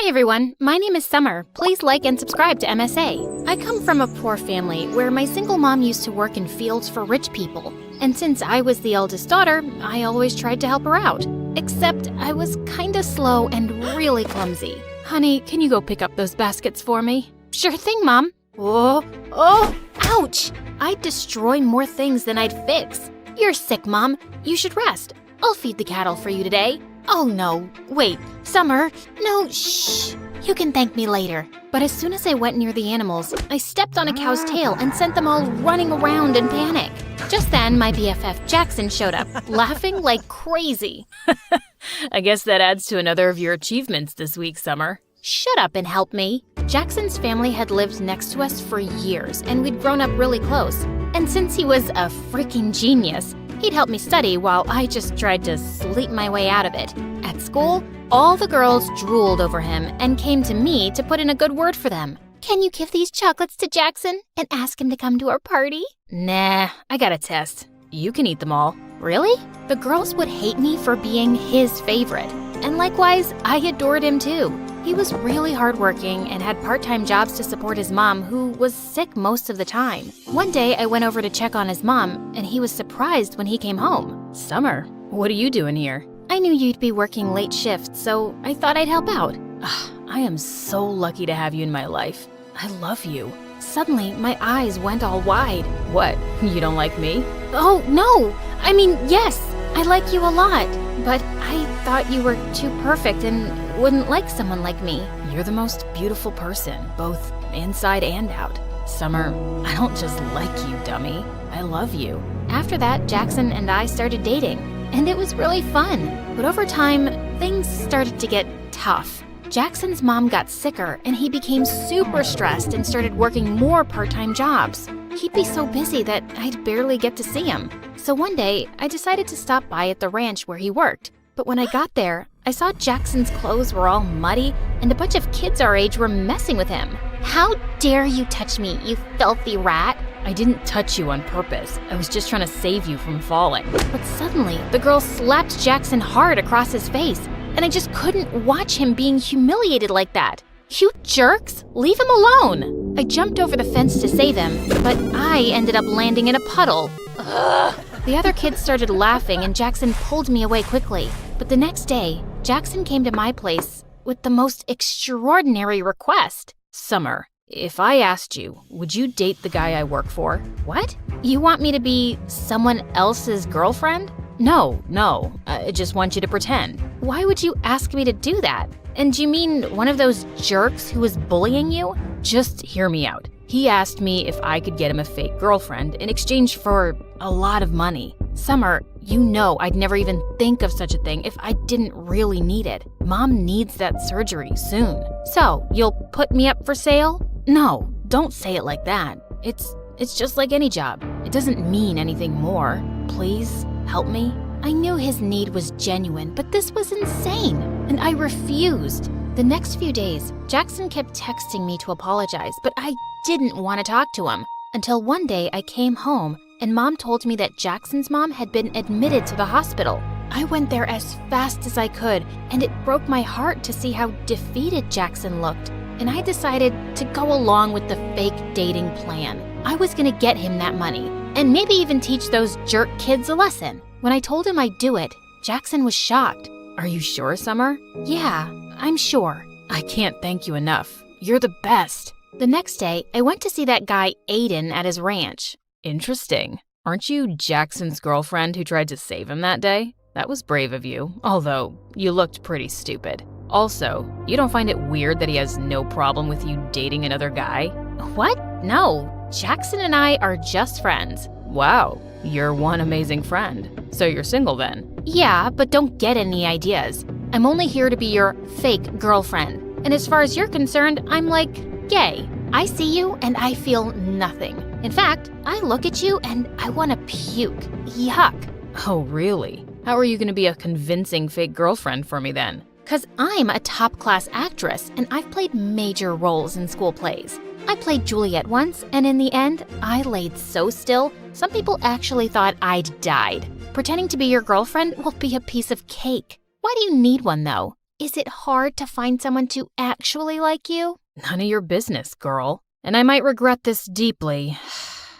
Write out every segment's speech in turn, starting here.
Hi everyone, my name is Summer. Please like and subscribe to MSA. I come from a poor family where my single mom used to work in fields for rich people. And since I was the eldest daughter, I always tried to help her out. Except I was kinda slow and really clumsy. Honey, can you go pick up those baskets for me? Sure thing, Mom. Oh, ouch! I'd destroy more things than I'd fix. You're sick, Mom. You should rest. I'll feed the cattle for you today. Oh no, wait, Summer, no, shh. You can thank me later. But as soon as I went near the animals, I stepped on a cow's tail and sent them all running around in panic. Just then, my BFF Jackson showed up, laughing like crazy. I guess that adds to another of your achievements this week, Summer. Shut up and help me. Jackson's family had lived next to us for years, and we'd grown up really close. And since he was a freaking genius, he'd help me study while I just tried to sleep my way out of it. At school, all the girls drooled over him and came to me to put in a good word for them. Can you give these chocolates to Jackson and ask him to come to our party? Nah, I got a test. You can eat them all. Really? The girls would hate me for being his favorite. And likewise, I adored him too. He was really hardworking and had part-time jobs to support his mom, who was sick most of the time. One day, I went over to check on his mom, and he was surprised when he came home. Summer, what are you doing here? I knew you'd be working late shifts, so I thought I'd help out. I am so lucky to have you in my life. I love you. Suddenly, my eyes went all wide. What, you don't like me? Oh, no! I mean, yes, I like you a lot, but I thought you were too perfect and wouldn't like someone like me. You're the most beautiful person, both inside and out. Summer, I don't just like you, dummy. I love you. After that, Jackson and I started dating, and it was really fun. But over time, things started to get tough. Jackson's mom got sicker, and he became super stressed and started working more part-time jobs. He'd be so busy that I'd barely get to see him. So one day, I decided to stop by at the ranch where he worked. But when I got there, I saw Jackson's clothes were all muddy, and a bunch of kids our age were messing with him. How dare you touch me, you filthy rat? I didn't touch you on purpose. I was just trying to save you from falling. But suddenly, the girl slapped Jackson hard across his face, and I just couldn't watch him being humiliated like that. You jerks, leave him alone! I jumped over the fence to save him, but I ended up landing in a puddle. Ugh. The other kids started laughing, and Jackson pulled me away quickly. But the next day, Jackson came to my place with the most extraordinary request. Summer, if I asked you, would you date the guy I work for? What? You want me to be someone else's girlfriend? No, I just want you to pretend. Why would you ask me to do that? And do you mean one of those jerks who was bullying you? Just hear me out. He asked me if I could get him a fake girlfriend in exchange for a lot of money. Summer, you know I'd never even think of such a thing if I didn't really need it. Mom needs that surgery soon. So, you'll put me up for sale? No, don't say it like that. It's just like any job. It doesn't mean anything more. Please, help me. I knew his need was genuine, but this was insane, and I refused. The next few days, Jackson kept texting me to apologize, but I didn't want to talk to him. Until one day I came home, and Mom told me that Jackson's mom had been admitted to the hospital. I went there as fast as I could, and it broke my heart to see how defeated Jackson looked. And I decided to go along with the fake dating plan. I was gonna get him that money, and maybe even teach those jerk kids a lesson. When I told him I'd do it, Jackson was shocked. Are you sure, Summer? Yeah, I'm sure. I can't thank you enough. You're the best. The next day, I went to see that guy Aiden at his ranch. Interesting. Aren't you Jackson's girlfriend who tried to save him that day? That was brave of you, although you looked pretty stupid. Also, you don't find it weird that he has no problem with you dating another guy? What? No, Jackson and I are just friends. Wow, you're one amazing friend. So you're single then? Yeah, but don't get any ideas. I'm only here to be your fake girlfriend. And as far as you're concerned, I'm like gay. I see you and I feel nothing. In fact, I look at you and I want to puke. Yuck. Oh, really? How are you going to be a convincing fake girlfriend for me then? 'Cause I'm a top-class actress and I've played major roles in school plays. I played Juliet once, and in the end, I laid so still, some people actually thought I'd died. Pretending to be your girlfriend will be a piece of cake. Why do you need one, though? Is it hard to find someone to actually like you? None of your business, girl. And I might regret this deeply,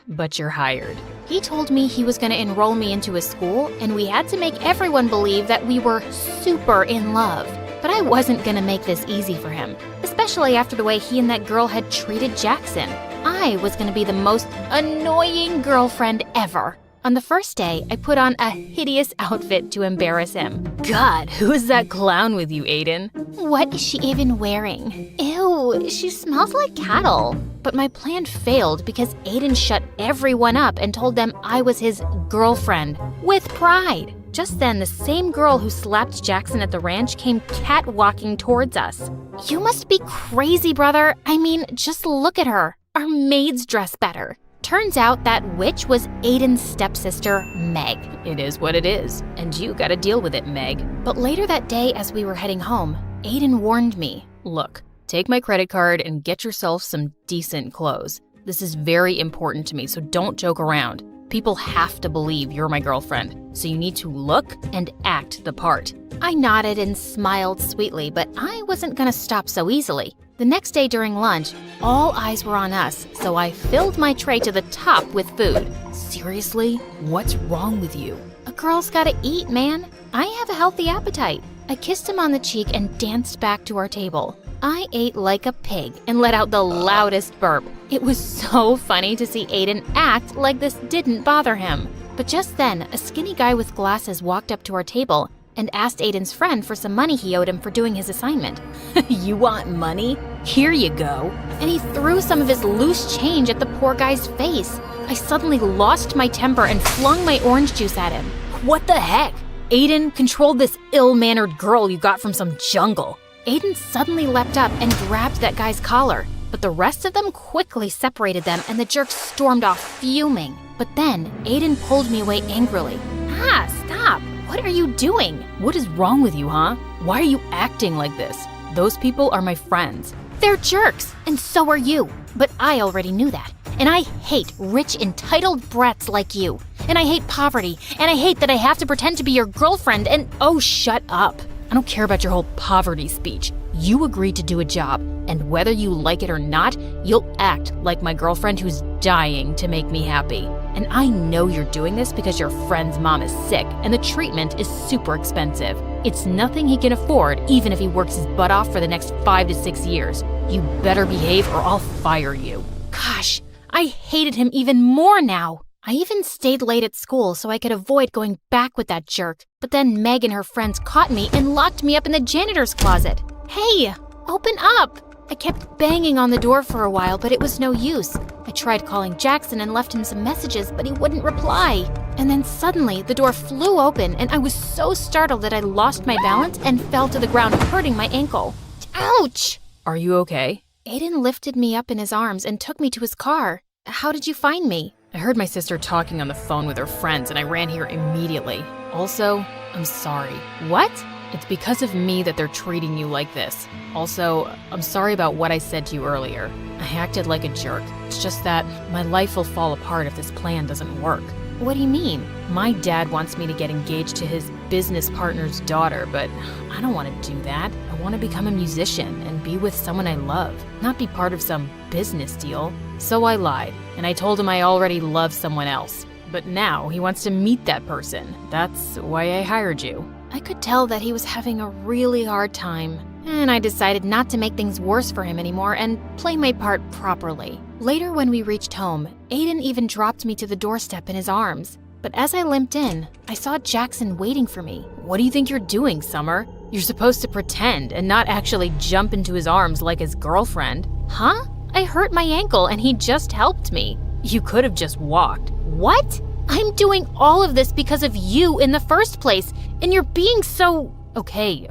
but you're hired. He told me he was going to enroll me into his school, and we had to make everyone believe that we were super in love. But I wasn't going to make this easy for him, especially after the way he and that girl had treated Jackson. I was going to be the most annoying girlfriend ever. On the first day, I put on a hideous outfit to embarrass him. God, who is that clown with you, Aiden? What is she even wearing? Ew, she smells like cattle. But my plan failed because Aiden shut everyone up and told them I was his girlfriend, with pride. Just then, the same girl who slapped Jackson at the ranch came catwalking towards us. You must be crazy, brother. I mean, just look at her. Our maids dress better. Turns out that witch was Aiden's stepsister, Meg. It is what it is, and you gotta deal with it, Meg. But later that day, as we were heading home, Aiden warned me. Look, take my credit card and get yourself some decent clothes. This is very important to me, so don't joke around. People have to believe you're my girlfriend, so you need to look and act the part. I nodded and smiled sweetly, but I wasn't gonna stop so easily. The next day during lunch, all eyes were on us, so I filled my tray to the top with food. Seriously? What's wrong with you? A girl's gotta eat, man. I have a healthy appetite. I kissed him on the cheek and danced back to our table. I ate like a pig and let out the loudest burp. It was so funny to see Aiden act like this didn't bother him. But just then, a skinny guy with glasses walked up to our table and asked Aiden's friend for some money he owed him for doing his assignment. You want money? Here you go. And he threw some of his loose change at the poor guy's face. I suddenly lost my temper and flung my orange juice at him. What the heck? Aiden, control this ill-mannered girl you got from some jungle. Aiden suddenly leapt up and grabbed that guy's collar, but the rest of them quickly separated them and the jerk stormed off fuming. But then, Aiden pulled me away angrily. Ah, stop! What are you doing? What is wrong with you, huh? Why are you acting like this? Those people are my friends. They're jerks, and so are you. But I already knew that. And I hate rich, entitled brats like you. And I hate poverty. And I hate that I have to pretend to be your girlfriend and— Oh, shut up. I don't care about your whole poverty speech. You agreed to do a job, and whether you like it or not, you'll act like my girlfriend who's dying to make me happy. And I know you're doing this because your friend's mom is sick, and the treatment is super expensive. It's nothing he can afford, even if he works his butt off for the next 5 to 6 years. You better behave or I'll fire you. Gosh, I hated him even more now. I even stayed late at school so I could avoid going back with that jerk. But then Meg and her friends caught me and locked me up in the janitor's closet. Hey, open up! I kept banging on the door for a while, but it was no use. I tried calling Jackson and left him some messages, but he wouldn't reply. And then suddenly, the door flew open, and I was so startled that I lost my balance and fell to the ground, hurting my ankle. Ouch! Are you okay? Aiden lifted me up in his arms and took me to his car. How did you find me? I heard my sister talking on the phone with her friends, and I ran here immediately. Also, I'm sorry. What? It's because of me that they're treating you like this. Also, I'm sorry about what I said to you earlier. I acted like a jerk. It's just that my life will fall apart if this plan doesn't work. What do you mean? My dad wants me to get engaged to his business partner's daughter, but I don't want to do that. I want to become a musician and be with someone I love, not be part of some business deal. So I lied, and I told him I already love someone else. But now he wants to meet that person. That's why I hired you. I could tell that he was having a really hard time, and I decided not to make things worse for him anymore and play my part properly. Later, when we reached home, Aiden even dropped me to the doorstep in his arms. But as I limped in, I saw Jackson waiting for me. What do you think you're doing, Summer? You're supposed to pretend and not actually jump into his arms like his girlfriend. Huh? I hurt my ankle and he just helped me. You could have just walked. What? I'm doing all of this because of you in the first place, and you're being so— Okay.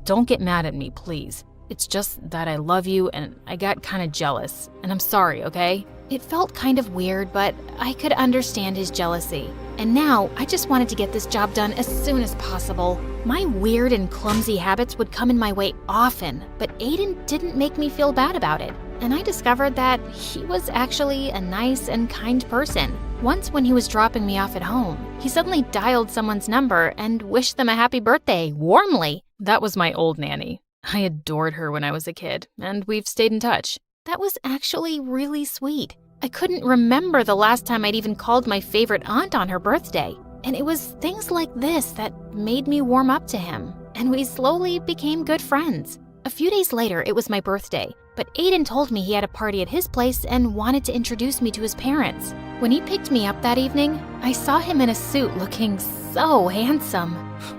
Don't get mad at me, please. It's just that I love you and I got kind of jealous, and I'm sorry, okay? It felt kind of weird, but I could understand his jealousy. And now, I just wanted to get this job done as soon as possible. My weird and clumsy habits would come in my way often, but Aiden didn't make me feel bad about it. And I discovered that he was actually a nice and kind person. Once when he was dropping me off at home, he suddenly dialed someone's number and wished them a happy birthday, warmly. That was my old nanny. I adored her when I was a kid, and we've stayed in touch. That was actually really sweet. I couldn't remember the last time I'd even called my favorite aunt on her birthday. And it was things like this that made me warm up to him, and we slowly became good friends. A few days later, it was my birthday, but Aiden told me he had a party at his place and wanted to introduce me to his parents. When he picked me up that evening, I saw him in a suit looking so handsome.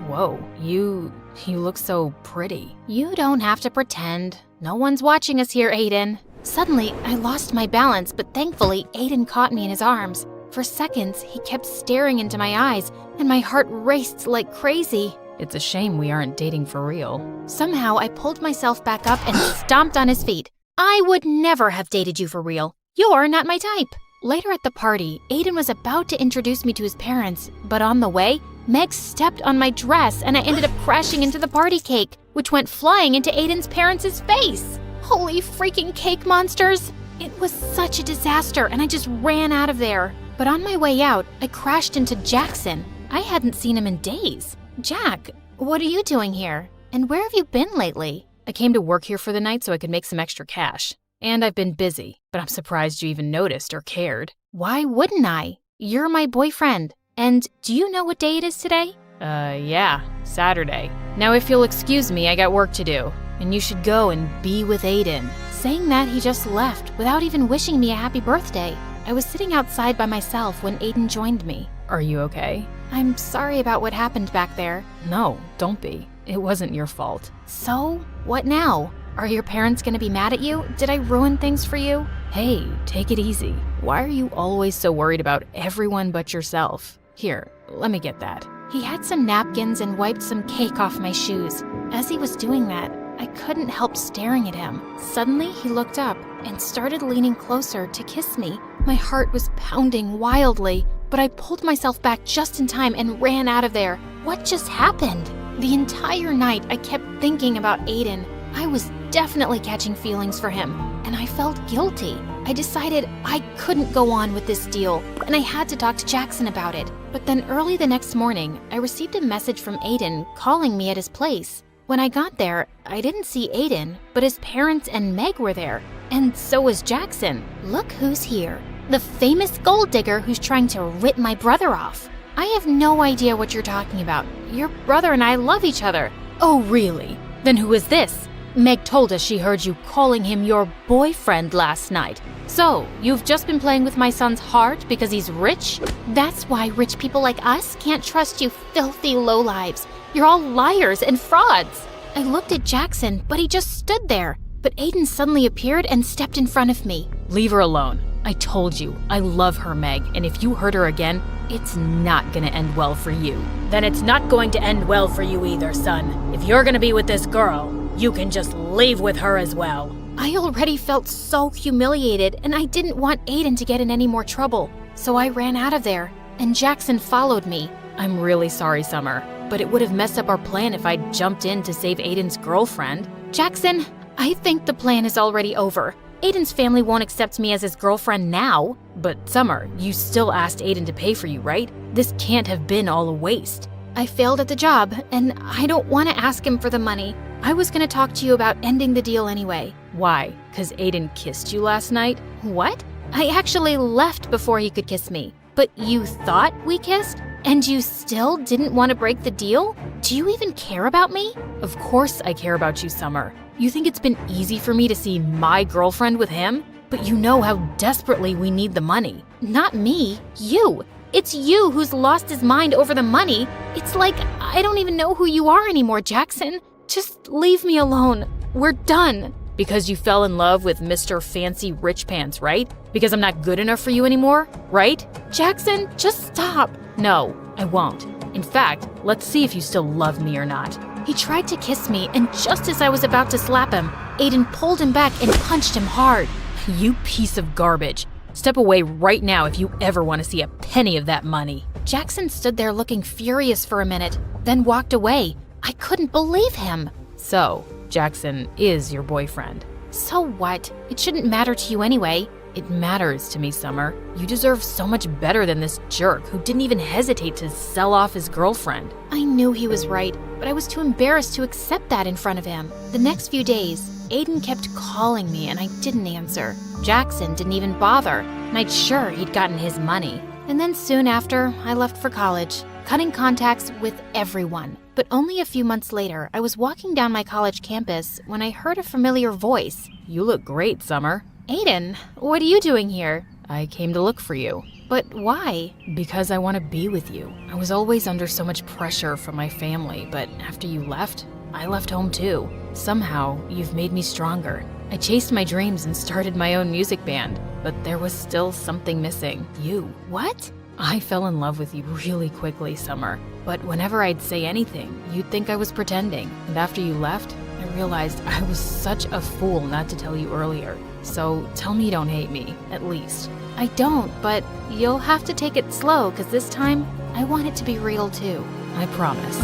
Whoa, you look so pretty. You don't have to pretend. No one's watching us here, Aiden. Suddenly, I lost my balance, but thankfully, Aiden caught me in his arms. For seconds, he kept staring into my eyes, and my heart raced like crazy. It's a shame we aren't dating for real. Somehow, I pulled myself back up and stomped on his feet. I would never have dated you for real. You're not my type. Later at the party, Aiden was about to introduce me to his parents, but on the way, Meg stepped on my dress and I ended up crashing into the party cake, which went flying into Aiden's parents' face. Holy freaking cake monsters! It was such a disaster and I just ran out of there. But on my way out, I crashed into Jackson. I hadn't seen him in days. Jack, what are you doing here? And where have you been lately? I came to work here for the night so I could make some extra cash. And I've been busy, but I'm surprised you even noticed or cared. Why wouldn't I? You're my boyfriend. And do you know what day it is today? Yeah, Saturday. Now if you'll excuse me, I got work to do. And you should go and be with Aiden. Saying that, he just left without even wishing me a happy birthday. I was sitting outside by myself when Aiden joined me. Are you okay? I'm sorry about what happened back there. No, don't be. It wasn't your fault. So, what now? Are your parents gonna be mad at you? Did I ruin things for you? Hey, take it easy. Why are you always so worried about everyone but yourself? Here, let me get that. He had some napkins and wiped some cake off my shoes. As he was doing that, I couldn't help staring at him. Suddenly, he looked up and started leaning closer to kiss me. My heart was pounding wildly, but I pulled myself back just in time and ran out of there. What just happened? The entire night, I kept thinking about Aiden. I was definitely catching feelings for him, and I felt guilty. I decided I couldn't go on with this deal, and I had to talk to Jackson about it. But then early the next morning, I received a message from Aiden calling me at his place. When I got there, I didn't see Aiden, but his parents and Meg were there, and so was Jackson. Look who's here. The famous gold digger who's trying to rip my brother off. I have no idea what you're talking about. Your brother and I love each other. Oh, really? Then who is this? Meg told us she heard you calling him your boyfriend last night. So, you've just been playing with my son's heart because he's rich? That's why rich people like us can't trust you filthy lowlives. You're all liars and frauds. I looked at Jackson, but he just stood there. But Aiden suddenly appeared and stepped in front of me. Leave her alone. I told you, I love her, Meg, and if you hurt her again, it's not gonna end well for you. Then it's not going to end well for you either, son. If you're gonna be with this girl, you can just leave with her as well. I already felt so humiliated, and I didn't want Aiden to get in any more trouble. So I ran out of there, and Jackson followed me. I'm really sorry, Summer, but it would have messed up our plan if I'd jumped in to save Aiden's girlfriend. Jackson, I think the plan is already over. Aiden's family won't accept me as his girlfriend now. But Summer, you still asked Aiden to pay for you, right? This can't have been all a waste. I failed at the job, and I don't want to ask him for the money. I was going to talk to you about ending the deal anyway. Why? 'Cause Aiden kissed you last night? What? I actually left before he could kiss me. But you thought we kissed? And you still didn't want to break the deal? Do you even care about me? Of course I care about you, Summer. You think it's been easy for me to see my girlfriend with him? But you know how desperately we need the money. Not me, you. It's you who's lost his mind over the money. It's like I don't even know who you are anymore, Jackson. Just leave me alone. We're done. Because you fell in love with Mr. Fancy Rich Pants, right? Because I'm not good enough for you anymore, right? Jackson, just stop. No, I won't. In fact, let's see if you still love me or not. He tried to kiss me, and just as I was about to slap him, Aiden pulled him back and punched him hard. You piece of garbage. Step away right now if you ever want to see a penny of that money. Jackson stood there looking furious for a minute, then walked away. I couldn't believe him. So, Jackson is your boyfriend. So what? It shouldn't matter to you anyway. It matters to me, Summer. You deserve so much better than this jerk who didn't even hesitate to sell off his girlfriend. I knew he was right, but I was too embarrassed to accept that in front of him. The next few days, Aiden kept calling me and I didn't answer. Jackson didn't even bother, and I'd sure he'd gotten his money. And then soon after, I left for college, cutting contacts with everyone. But only a few months later, I was walking down my college campus when I heard a familiar voice. You look great, Summer. Aiden, what are you doing here? I came to look for you. But why? Because I want to be with you. I was always under so much pressure from my family, but after you left, I left home too. Somehow, you've made me stronger. I chased my dreams and started my own music band, but there was still something missing. You. What? I fell in love with you really quickly, Summer. But whenever I'd say anything, you'd think I was pretending. And after you left, I realized I was such a fool not to tell you earlier. So tell me you don't hate me, at least. I don't, but you'll have to take it slow, because this time, I want it to be real too. I promise.